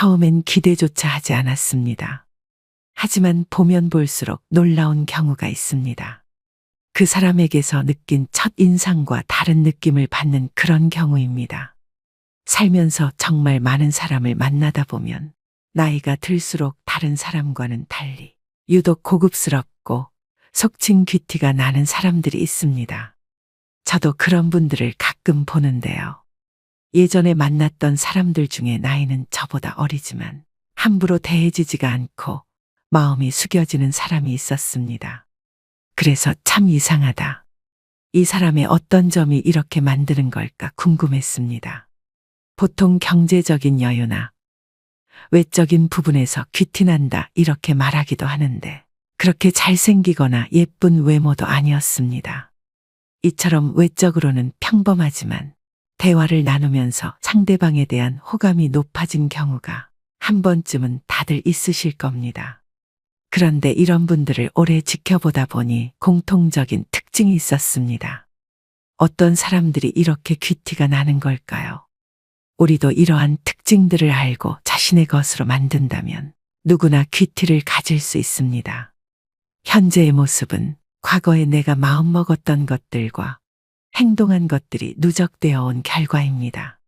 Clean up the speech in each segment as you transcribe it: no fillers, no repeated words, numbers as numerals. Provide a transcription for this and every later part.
처음엔 기대조차 하지 않았습니다. 하지만 보면 볼수록 놀라운 경우가 있습니다. 그 사람에게서 느낀 첫 인상과 다른 느낌을 받는 그런 경우입니다. 살면서 정말 많은 사람을 만나다 보면 나이가 들수록 다른 사람과는 달리 유독 고급스럽고 속칭 귀티가 나는 사람들이 있습니다. 저도 그런 분들을 가끔 보는데요. 예전에 만났던 사람들 중에 나이는 저보다 어리지만 함부로 대해지지가 않고 마음이 숙여지는 사람이 있었습니다. 그래서 참 이상하다. 이 사람의 어떤 점이 이렇게 만드는 걸까 궁금했습니다. 보통 경제적인 여유나 외적인 부분에서 귀티난다 이렇게 말하기도 하는데 그렇게 잘생기거나 예쁜 외모도 아니었습니다. 이처럼 외적으로는 평범하지만 대화를 나누면서 상대방에 대한 호감이 높아진 경우가 한 번쯤은 다들 있으실 겁니다. 그런데 이런 분들을 오래 지켜보다 보니 공통적인 특징이 있었습니다. 어떤 사람들이 이렇게 귀티가 나는 걸까요? 우리도 이러한 특징들을 알고 자신의 것으로 만든다면 누구나 귀티를 가질 수 있습니다. 현재의 모습은 과거에 내가 마음먹었던 것들과 행동한 것들이 누적되어 온 결과입니다.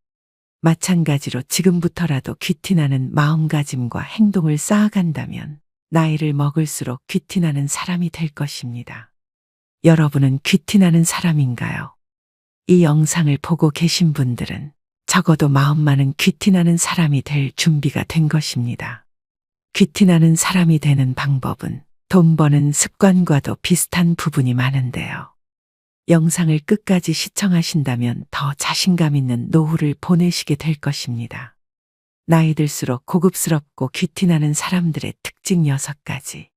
마찬가지로 지금부터라도 귀티나는 마음가짐과 행동을 쌓아간다면 나이를 먹을수록 귀티나는 사람이 될 것입니다. 여러분은 귀티나는 사람인가요? 이 영상을 보고 계신 분들은 적어도 마음만은 귀티나는 사람이 될 준비가 된 것입니다. 귀티나는 사람이 되는 방법은 돈 버는 습관과도 비슷한 부분이 많은데요. 영상을 끝까지 시청하신다면 더 자신감 있는 노후를 보내시게 될 것입니다. 나이 들수록 고급스럽고 귀티나는 사람들의 특징 6가지.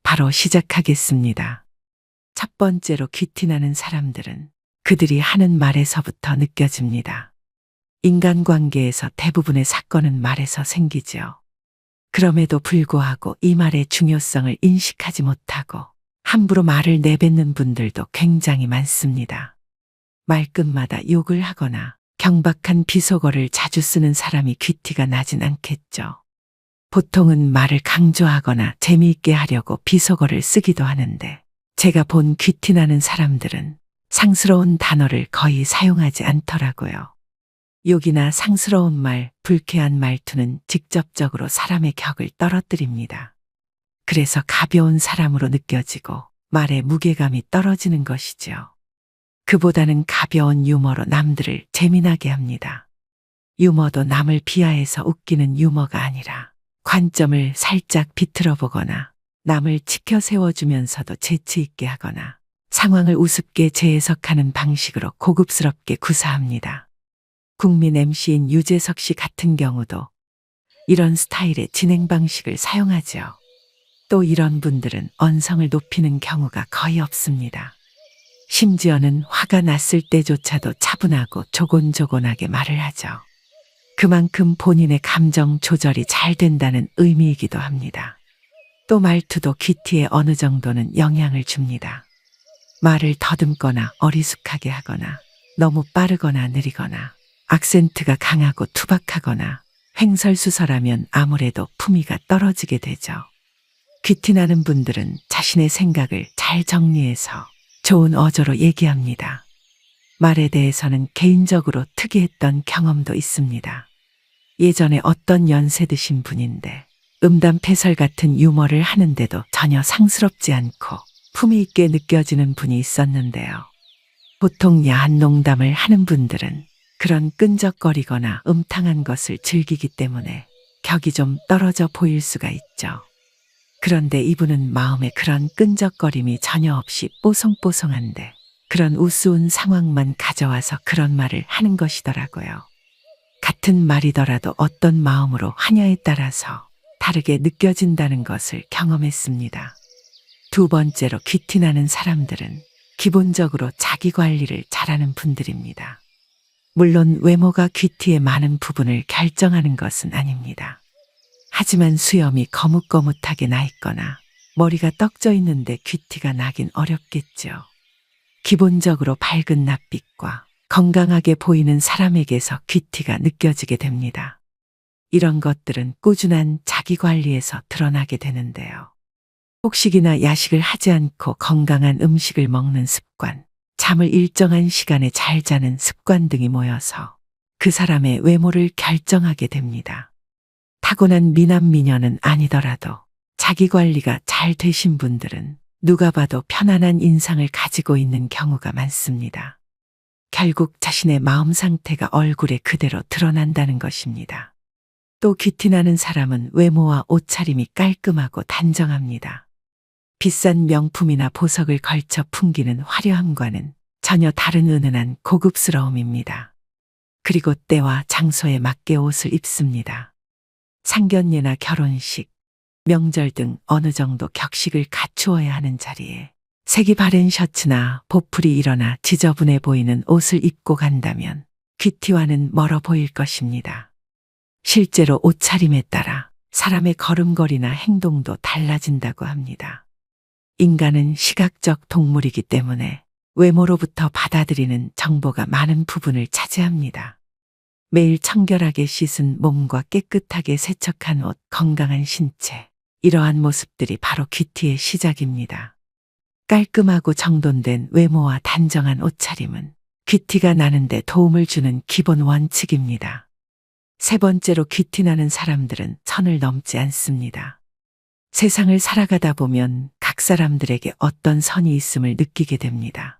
바로 시작하겠습니다. 첫 번째로 귀티나는 사람들은 그들이 하는 말에서부터 느껴집니다. 인간관계에서 대부분의 사건은 말에서 생기죠. 그럼에도 불구하고 이 말의 중요성을 인식하지 못하고 함부로 말을 내뱉는 분들도 굉장히 많습니다. 말끝마다 욕을 하거나 경박한 비속어를 자주 쓰는 사람이 귀티가 나진 않겠죠. 보통은 말을 강조하거나 재미있게 하려고 비속어를 쓰기도 하는데 제가 본 귀티나는 사람들은 상스러운 단어를 거의 사용하지 않더라고요. 욕이나 상스러운 말, 불쾌한 말투는 직접적으로 사람의 격을 떨어뜨립니다. 그래서 가벼운 사람으로 느껴지고 말의 무게감이 떨어지는 것이죠. 그보다는 가벼운 유머로 남들을 재미나게 합니다. 유머도 남을 비하해서 웃기는 유머가 아니라 관점을 살짝 비틀어 보거나 남을 치켜 세워주면서도 재치 있게 하거나 상황을 우습게 재해석하는 방식으로 고급스럽게 구사합니다. 국민 MC인 유재석 씨 같은 경우도 이런 스타일의 진행 방식을 사용하죠. 또 이런 분들은 언성을 높이는 경우가 거의 없습니다. 심지어는 화가 났을 때조차도 차분하고 조곤조곤하게 말을 하죠. 그만큼 본인의 감정 조절이 잘 된다는 의미이기도 합니다. 또 말투도 귀티에 어느 정도는 영향을 줍니다. 말을 더듬거나 어리숙하게 하거나 너무 빠르거나 느리거나 악센트가 강하고 투박하거나 횡설수설하면 아무래도 품위가 떨어지게 되죠. 귀티나는 분들은 자신의 생각을 잘 정리해서 좋은 어조로 얘기합니다. 말에 대해서는 개인적으로 특이했던 경험도 있습니다. 예전에 어떤 연세 드신 분인데 음담패설 같은 유머를 하는데도 전혀 상스럽지 않고 품위 있게 느껴지는 분이 있었는데요. 보통 야한 농담을 하는 분들은 그런 끈적거리거나 음탕한 것을 즐기기 때문에 격이 좀 떨어져 보일 수가 있죠. 그런데 이분은 마음에 그런 끈적거림이 전혀 없이 뽀송뽀송한데 그런 우스운 상황만 가져와서 그런 말을 하는 것이더라고요. 같은 말이더라도 어떤 마음으로 하냐에 따라서 다르게 느껴진다는 것을 경험했습니다. 두 번째로 귀티나는 사람들은 기본적으로 자기 관리를 잘하는 분들입니다. 물론 외모가 귀티의 많은 부분을 결정하는 것은 아닙니다. 하지만 수염이 거뭇거뭇하게 나 있거나 머리가 떡져 있는데 귀티가 나긴 어렵겠죠. 기본적으로 밝은 낯빛과 건강하게 보이는 사람에게서 귀티가 느껴지게 됩니다. 이런 것들은 꾸준한 자기 관리에서 드러나게 되는데요. 폭식이나 야식을 하지 않고 건강한 음식을 먹는 습관, 잠을 일정한 시간에 잘 자는 습관 등이 모여서 그 사람의 외모를 결정하게 됩니다. 타고난 미남 미녀는 아니더라도 자기 관리가 잘 되신 분들은 누가 봐도 편안한 인상을 가지고 있는 경우가 많습니다. 결국 자신의 마음 상태가 얼굴에 그대로 드러난다는 것입니다. 또 귀티나는 사람은 외모와 옷차림이 깔끔하고 단정합니다. 비싼 명품이나 보석을 걸쳐 풍기는 화려함과는 전혀 다른 은은한 고급스러움입니다. 그리고 때와 장소에 맞게 옷을 입습니다. 상견례나 결혼식, 명절 등 어느 정도 격식을 갖추어야 하는 자리에 색이 바랜 셔츠나 보풀이 일어나 지저분해 보이는 옷을 입고 간다면 귀티와는 멀어 보일 것입니다. 실제로 옷차림에 따라 사람의 걸음걸이나 행동도 달라진다고 합니다. 인간은 시각적 동물이기 때문에 외모로부터 받아들이는 정보가 많은 부분을 차지합니다. 매일 청결하게 씻은 몸과 깨끗하게 세척한 옷, 건강한 신체, 이러한 모습들이 바로 귀티의 시작입니다. 깔끔하고 정돈된 외모와 단정한 옷차림은 귀티가 나는데 도움을 주는 기본 원칙입니다. 세 번째로 귀티나는 사람들은 선을 넘지 않습니다. 세상을 살아가다 보면 각 사람들에게 어떤 선이 있음을 느끼게 됩니다.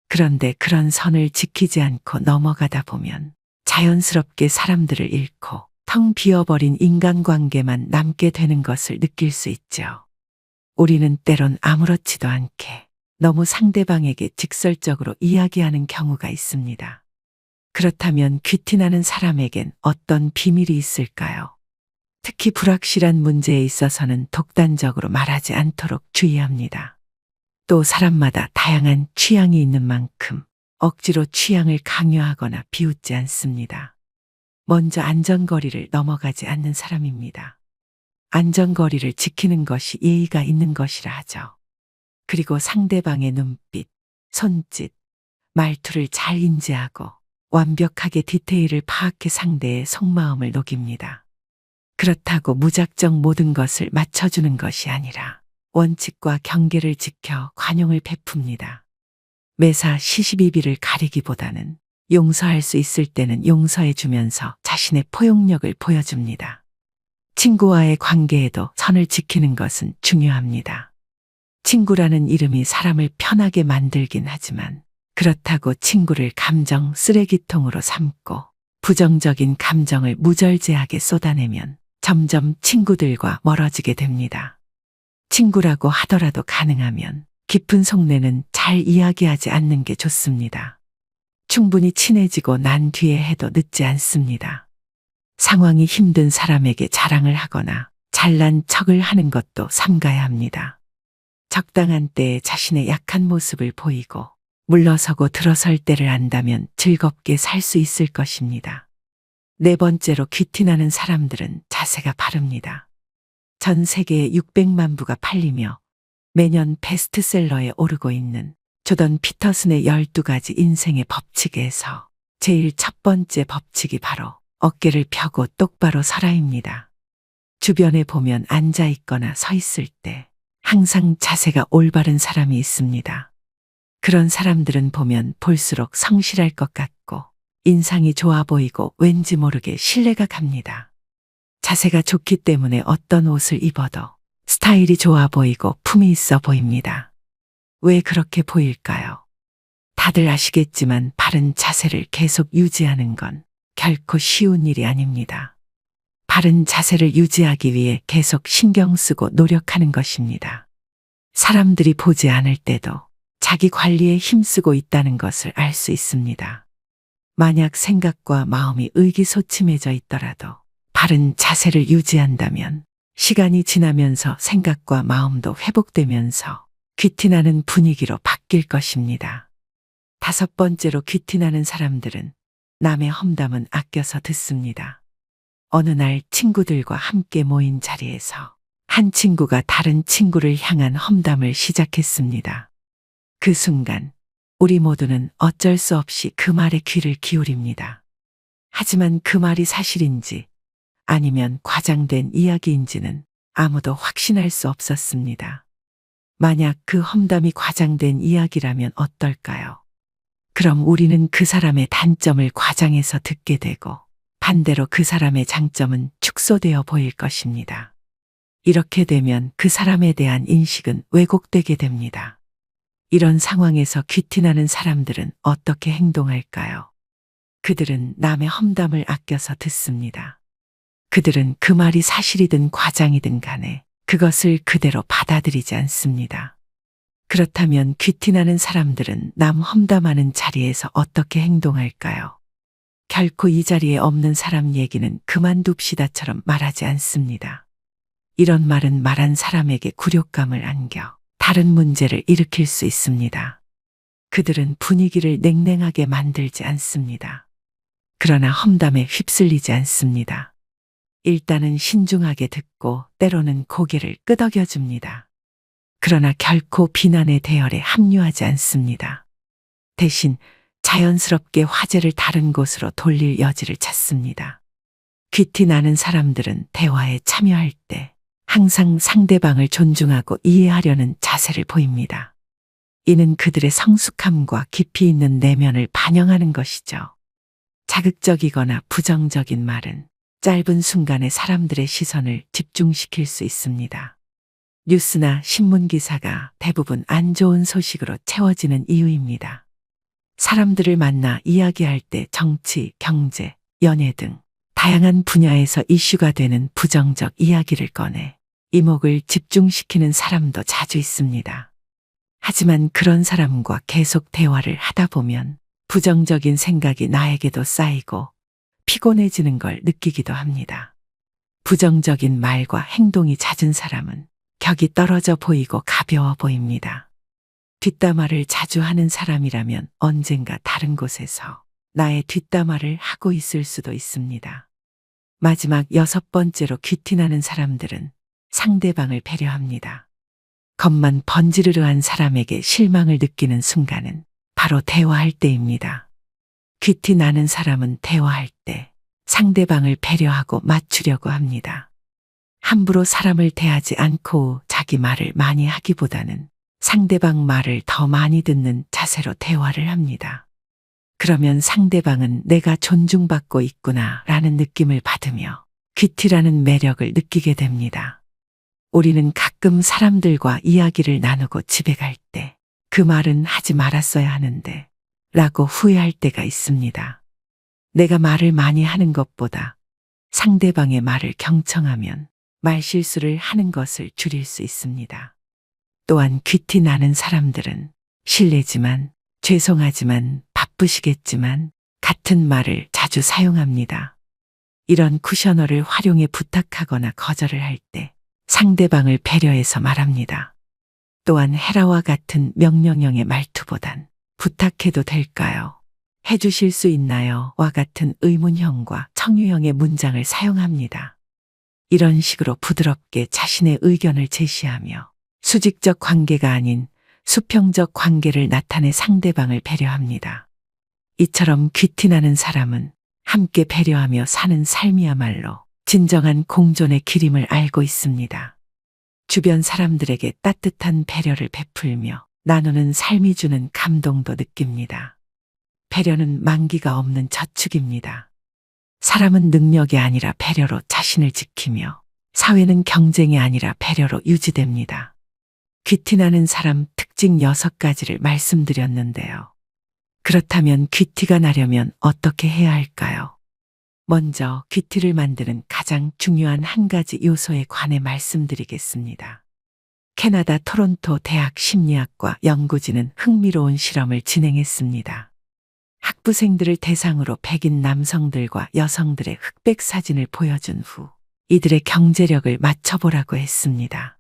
그런데 그런 선을 지키지 않고 넘어가다 보면 자연스럽게 사람들을 잃고 텅 비어버린 인간관계만 남게 되는 것을 느낄 수 있죠. 우리는 때론 아무렇지도 않게 너무 상대방에게 직설적으로 이야기하는 경우가 있습니다. 그렇다면 귀티나는 사람에겐 어떤 비밀이 있을까요? 특히 불확실한 문제에 있어서는 독단적으로 말하지 않도록 주의합니다. 또 사람마다 다양한 취향이 있는 만큼 억지로 취향을 강요하거나 비웃지 않습니다. 먼저 안전거리를 넘어가지 않는 사람입니다. 안전거리를 지키는 것이 예의가 있는 것이라 하죠. 그리고 상대방의 눈빛, 손짓, 말투를 잘 인지하고 완벽하게 디테일을 파악해 상대의 속마음을 녹입니다. 그렇다고 무작정 모든 것을 맞춰주는 것이 아니라 원칙과 경계를 지켜 관용을 베풉니다. 매사 시시비비를 가리기보다는 용서할 수 있을 때는 용서해 주면서 자신의 포용력을 보여줍니다. 친구와의 관계에도 선을 지키는 것은 중요합니다. 친구라는 이름이 사람을 편하게 만들긴 하지만 그렇다고 친구를 감정 쓰레기통으로 삼고 부정적인 감정을 무절제하게 쏟아내면 점점 친구들과 멀어지게 됩니다. 친구라고 하더라도 가능하면 깊은 속내는 잘 이야기하지 않는 게 좋습니다. 충분히 친해지고 난 뒤에 해도 늦지 않습니다. 상황이 힘든 사람에게 자랑을 하거나 잘난 척을 하는 것도 삼가야 합니다. 적당한 때에 자신의 약한 모습을 보이고 물러서고 들어설 때를 안다면 즐겁게 살 수 있을 것입니다. 네 번째로 귀티나는 사람들은 자세가 바릅니다. 전 세계에 600만 부가 팔리며 매년 베스트셀러에 오르고 있는 조던 피터슨의 12가지 인생의 법칙에서 제일 첫 번째 법칙이 바로 어깨를 펴고 똑바로 서라입니다. 주변에 보면 앉아 있거나 서 있을 때 항상 자세가 올바른 사람이 있습니다. 그런 사람들은 보면 볼수록 성실할 것 같고 인상이 좋아 보이고 왠지 모르게 신뢰가 갑니다. 자세가 좋기 때문에 어떤 옷을 입어도 스타일이 좋아 보이고 품이 있어 보입니다. 왜 그렇게 보일까요? 다들 아시겠지만 바른 자세를 계속 유지하는 건 결코 쉬운 일이 아닙니다. 바른 자세를 유지하기 위해 계속 신경 쓰고 노력하는 것입니다. 사람들이 보지 않을 때도 자기 관리에 힘쓰고 있다는 것을 알 수 있습니다. 만약 생각과 마음이 의기소침해져 있더라도 바른 자세를 유지한다면 시간이 지나면서 생각과 마음도 회복되면서 귀티나는 분위기로 바뀔 것입니다. 다섯 번째로 귀티나는 사람들은 남의 험담은 아껴서 듣습니다. 어느 날 친구들과 함께 모인 자리에서 한 친구가 다른 친구를 향한 험담을 시작했습니다. 그 순간 우리 모두는 어쩔 수 없이 그 말에 귀를 기울입니다. 하지만 그 말이 사실인지 아니면 과장된 이야기인지는 아무도 확신할 수 없었습니다. 만약 그 험담이 과장된 이야기라면 어떨까요? 그럼 우리는 그 사람의 단점을 과장해서 듣게 되고 반대로 그 사람의 장점은 축소되어 보일 것입니다. 이렇게 되면 그 사람에 대한 인식은 왜곡되게 됩니다. 이런 상황에서 귀티나는 사람들은 어떻게 행동할까요? 그들은 남의 험담을 아껴서 듣습니다. 그들은 그 말이 사실이든 과장이든 간에 그것을 그대로 받아들이지 않습니다. 그렇다면 귀티나는 사람들은 남 험담하는 자리에서 어떻게 행동할까요? 결코 이 자리에 없는 사람 얘기는 그만둡시다처럼 말하지 않습니다. 이런 말은 말한 사람에게 굴욕감을 안겨 다른 문제를 일으킬 수 있습니다. 그들은 분위기를 냉랭하게 만들지 않습니다. 그러나 험담에 휩쓸리지 않습니다. 일단은 신중하게 듣고 때로는 고개를 끄덕여 줍니다. 그러나 결코 비난의 대열에 합류하지 않습니다. 대신 자연스럽게 화제를 다른 곳으로 돌릴 여지를 찾습니다. 귀티 나는 사람들은 대화에 참여할 때 항상 상대방을 존중하고 이해하려는 자세를 보입니다. 이는 그들의 성숙함과 깊이 있는 내면을 반영하는 것이죠. 자극적이거나 부정적인 말은 짧은 순간에 사람들의 시선을 집중시킬 수 있습니다. 뉴스나 신문 기사가 대부분 안 좋은 소식으로 채워지는 이유입니다. 사람들을 만나 이야기할 때 정치, 경제, 연예 등 다양한 분야에서 이슈가 되는 부정적 이야기를 꺼내 이목을 집중시키는 사람도 자주 있습니다. 하지만 그런 사람과 계속 대화를 하다 보면 부정적인 생각이 나에게도 쌓이고 피곤해지는 걸 느끼기도 합니다. 부정적인 말과 행동이 잦은 사람은 격이 떨어져 보이고 가벼워 보입니다. 뒷담화를 자주 하는 사람이라면 언젠가 다른 곳에서 나의 뒷담화를 하고 있을 수도 있습니다. 마지막 6번째로 귀티나는 사람들은 상대방을 배려합니다. 겉만 번지르르한 사람에게 실망을 느끼는 순간은 바로 대화할 때입니다. 귀티나는 사람은 대화할 때 상대방을 배려하고 맞추려고 합니다. 함부로 사람을 대하지 않고 자기 말을 많이 하기보다는 상대방 말을 더 많이 듣는 자세로 대화를 합니다. 그러면 상대방은 내가 존중받고 있구나 라는 느낌을 받으며 귀티라는 매력을 느끼게 됩니다. 우리는 가끔 사람들과 이야기를 나누고 집에 갈 때 그 말은 하지 말았어야 하는데 라고 후회할 때가 있습니다. 내가 말을 많이 하는 것보다 상대방의 말을 경청하면 말실수를 하는 것을 줄일 수 있습니다. 또한 귀티 나는 사람들은 실례지만 죄송하지만 바쁘시겠지만 같은 말을 자주 사용합니다. 이런 쿠셔너를 활용해 부탁하거나 거절을 할 때 상대방을 배려해서 말합니다. 또한 헤라와 같은 명령형의 말투보단 부탁해도 될까요? 해주실 수 있나요? 와 같은 의문형과 청유형의 문장을 사용합니다. 이런 식으로 부드럽게 자신의 의견을 제시하며 수직적 관계가 아닌 수평적 관계를 나타내 상대방을 배려합니다. 이처럼 귀티나는 사람은 함께 배려하며 사는 삶이야말로 진정한 공존의 길임을 알고 있습니다. 주변 사람들에게 따뜻한 배려를 베풀며 나누는 삶이 주는 감동도 느낍니다. 배려는 만기가 없는 저축입니다. 사람은 능력이 아니라 배려로 자신을 지키며 사회는 경쟁이 아니라 배려로 유지됩니다. 귀티나는 사람 특징 6가지를 말씀드렸는데요. 그렇다면 귀티가 나려면 어떻게 해야 할까요? 먼저 귀티를 만드는 가장 중요한 한 가지 요소에 관해 말씀드리겠습니다. 캐나다 토론토 대학 심리학과 연구진은 흥미로운 실험을 진행했습니다. 학부생들을 대상으로 백인 남성들과 여성들의 흑백 사진을 보여준 후 이들의 경제력을 맞춰보라고 했습니다.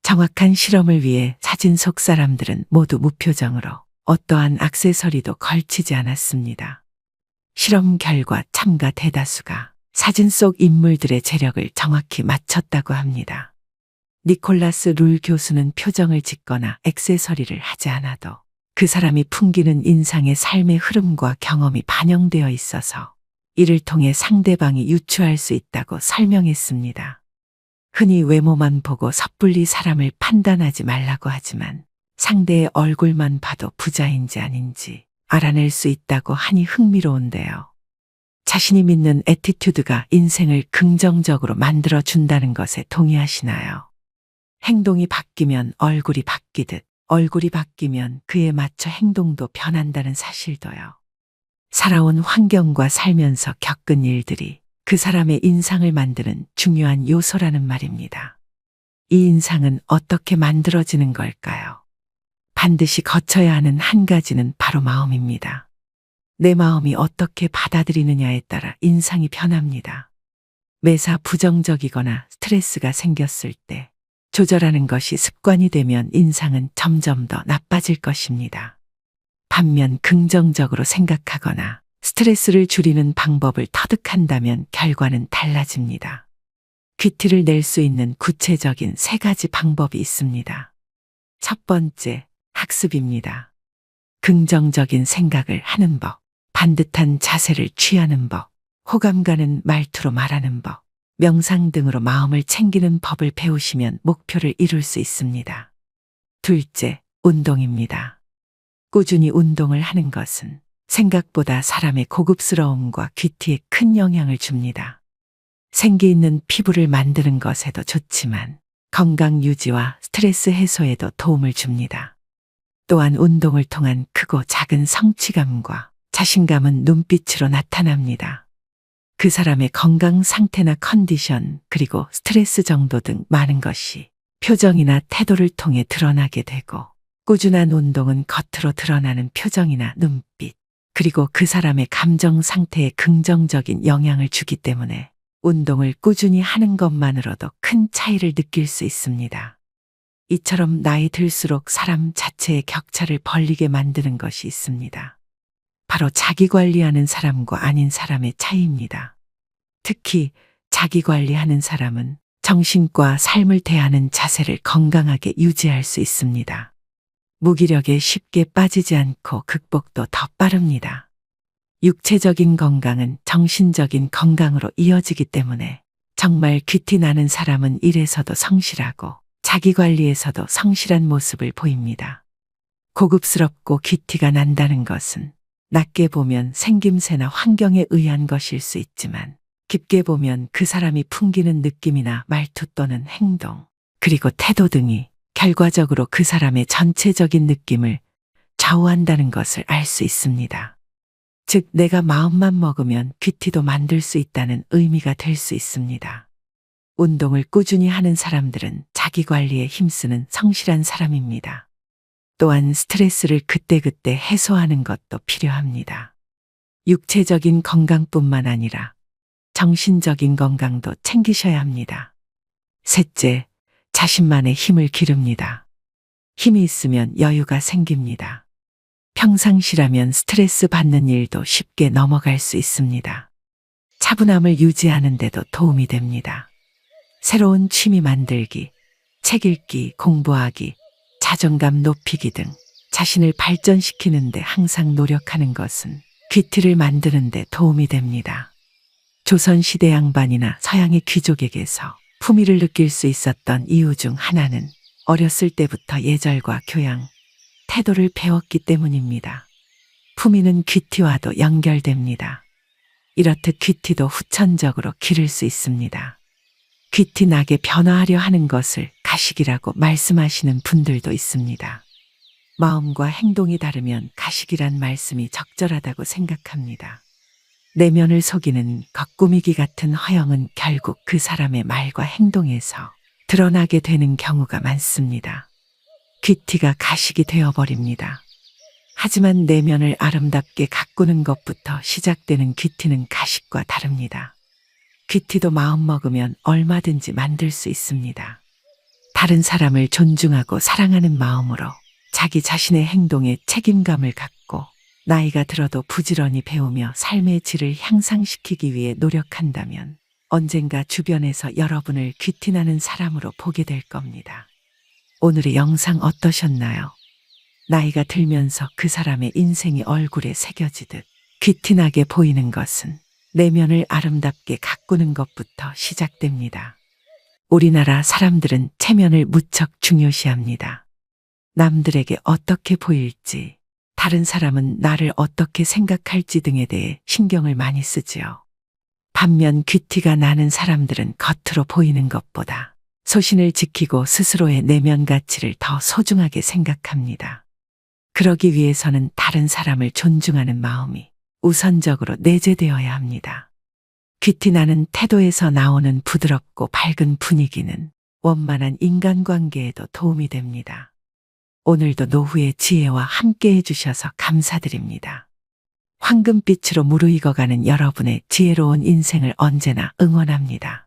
정확한 실험을 위해 사진 속 사람들은 모두 무표정으로 어떠한 액세서리도 걸치지 않았습니다. 실험 결과 참가 대다수가 사진 속 인물들의 재력을 정확히 맞췄다고 합니다. 니콜라스 룰 교수는 표정을 짓거나 액세서리를 하지 않아도 그 사람이 풍기는 인상의 삶의 흐름과 경험이 반영되어 있어서 이를 통해 상대방이 유추할 수 있다고 설명했습니다. 흔히 외모만 보고 섣불리 사람을 판단하지 말라고 하지만 상대의 얼굴만 봐도 부자인지 아닌지 알아낼 수 있다고 하니 흥미로운데요. 자신이 믿는 애티튜드가 인생을 긍정적으로 만들어준다는 것에 동의하시나요? 행동이 바뀌면 얼굴이 바뀌듯 얼굴이 바뀌면 그에 맞춰 행동도 변한다는 사실도요. 살아온 환경과 살면서 겪은 일들이 그 사람의 인상을 만드는 중요한 요소라는 말입니다. 이 인상은 어떻게 만들어지는 걸까요? 반드시 거쳐야 하는 한 가지는 바로 마음입니다. 내 마음이 어떻게 받아들이느냐에 따라 인상이 변합니다. 매사 부정적이거나 스트레스가 생겼을 때 조절하는 것이 습관이 되면 인상은 점점 더 나빠질 것입니다. 반면 긍정적으로 생각하거나 스트레스를 줄이는 방법을 터득한다면 결과는 달라집니다. 퀴티를 낼 수 있는 구체적인 3가지 방법이 있습니다. 첫 번째, 학습입니다. 긍정적인 생각을 하는 법, 반듯한 자세를 취하는 법, 호감 가는 말투로 말하는 법, 명상 등으로 마음을 챙기는 법을 배우시면 목표를 이룰 수 있습니다. 둘째, 운동입니다. 꾸준히 운동을 하는 것은 생각보다 사람의 고급스러움과 퀴티에 큰 영향을 줍니다. 생기 있는 피부를 만드는 것에도 좋지만 건강 유지와 스트레스 해소에도 도움을 줍니다. 또한 운동을 통한 크고 작은 성취감과 자신감은 눈빛으로 나타납니다. 그 사람의 건강 상태나 컨디션, 그리고 스트레스 정도 등 많은 것이 표정이나 태도를 통해 드러나게 되고, 꾸준한 운동은 겉으로 드러나는 표정이나 눈빛, 그리고 그 사람의 감정 상태에 긍정적인 영향을 주기 때문에 운동을 꾸준히 하는 것만으로도 큰 차이를 느낄 수 있습니다. 이처럼 나이 들수록 사람 자체의 격차를 벌리게 만드는 것이 있습니다. 바로 자기 관리하는 사람과 아닌 사람의 차이입니다. 특히 자기 관리하는 사람은 정신과 삶을 대하는 자세를 건강하게 유지할 수 있습니다. 무기력에 쉽게 빠지지 않고 극복도 더 빠릅니다. 육체적인 건강은 정신적인 건강으로 이어지기 때문에 정말 퀴티 나는 사람은 일에서도 성실하고 자기 관리에서도 성실한 모습을 보입니다. 고급스럽고 퀴티가 난다는 것은 낮게 보면 생김새나 환경에 의한 것일 수 있지만 깊게 보면 그 사람이 풍기는 느낌이나 말투 또는 행동, 그리고 태도 등이 결과적으로 그 사람의 전체적인 느낌을 좌우한다는 것을 알 수 있습니다. 즉, 내가 마음만 먹으면 퀴티도 만들 수 있다는 의미가 될 수 있습니다. 운동을 꾸준히 하는 사람들은 자기 관리에 힘쓰는 성실한 사람입니다. 또한 스트레스를 그때그때 해소하는 것도 필요합니다. 육체적인 건강뿐만 아니라 정신적인 건강도 챙기셔야 합니다. 셋째, 자신만의 힘을 기릅니다. 힘이 있으면 여유가 생깁니다. 평상시라면 스트레스 받는 일도 쉽게 넘어갈 수 있습니다. 차분함을 유지하는 데도 도움이 됩니다. 새로운 취미 만들기, 책 읽기, 공부하기, 자존감 높이기 등 자신을 발전시키는 데 항상 노력하는 것은 퀴티를 만드는 데 도움이 됩니다. 조선시대 양반이나 서양의 귀족에게서 품위를 느낄 수 있었던 이유 중 하나는 어렸을 때부터 예절과 교양, 태도를 배웠기 때문입니다. 품위는 퀴티와도 연결됩니다. 이렇듯 퀴티도 후천적으로 기를 수 있습니다. 퀴티 나게 변화하려 하는 것을 가식이라고 말씀하시는 분들도 있습니다. 마음과 행동이 다르면 가식이란 말씀이 적절하다고 생각합니다. 내면을 속이는 겉꾸미기 같은 허영은 결국 그 사람의 말과 행동에서 드러나게 되는 경우가 많습니다. 퀴티가 가식이 되어버립니다. 하지만 내면을 아름답게 가꾸는 것부터 시작되는 퀴티는 가식과 다릅니다. 퀴티도 마음먹으면 얼마든지 만들 수 있습니다. 다른 사람을 존중하고 사랑하는 마음으로 자기 자신의 행동에 책임감을 갖고 나이가 들어도 부지런히 배우며 삶의 질을 향상시키기 위해 노력한다면 언젠가 주변에서 여러분을 퀴티나는 사람으로 보게 될 겁니다. 오늘의 영상 어떠셨나요? 나이가 들면서 그 사람의 인생이 얼굴에 새겨지듯 퀴티나게 보이는 것은 내면을 아름답게 가꾸는 것부터 시작됩니다. 우리나라 사람들은 체면을 무척 중요시합니다. 남들에게 어떻게 보일지, 다른 사람은 나를 어떻게 생각할지 등에 대해 신경을 많이 쓰지요. 반면 귀티가 나는 사람들은 겉으로 보이는 것보다 소신을 지키고 스스로의 내면 가치를 더 소중하게 생각합니다. 그러기 위해서는 다른 사람을 존중하는 마음이 우선적으로 내재되어야 합니다. 귀티 나는 태도에서 나오는 부드럽고 밝은 분위기는 원만한 인간관계에도 도움이 됩니다. 오늘도 노후의 지혜와 함께 해주셔서 감사드립니다. 황금빛으로 무르익어가는 여러분의 지혜로운 인생을 언제나 응원합니다.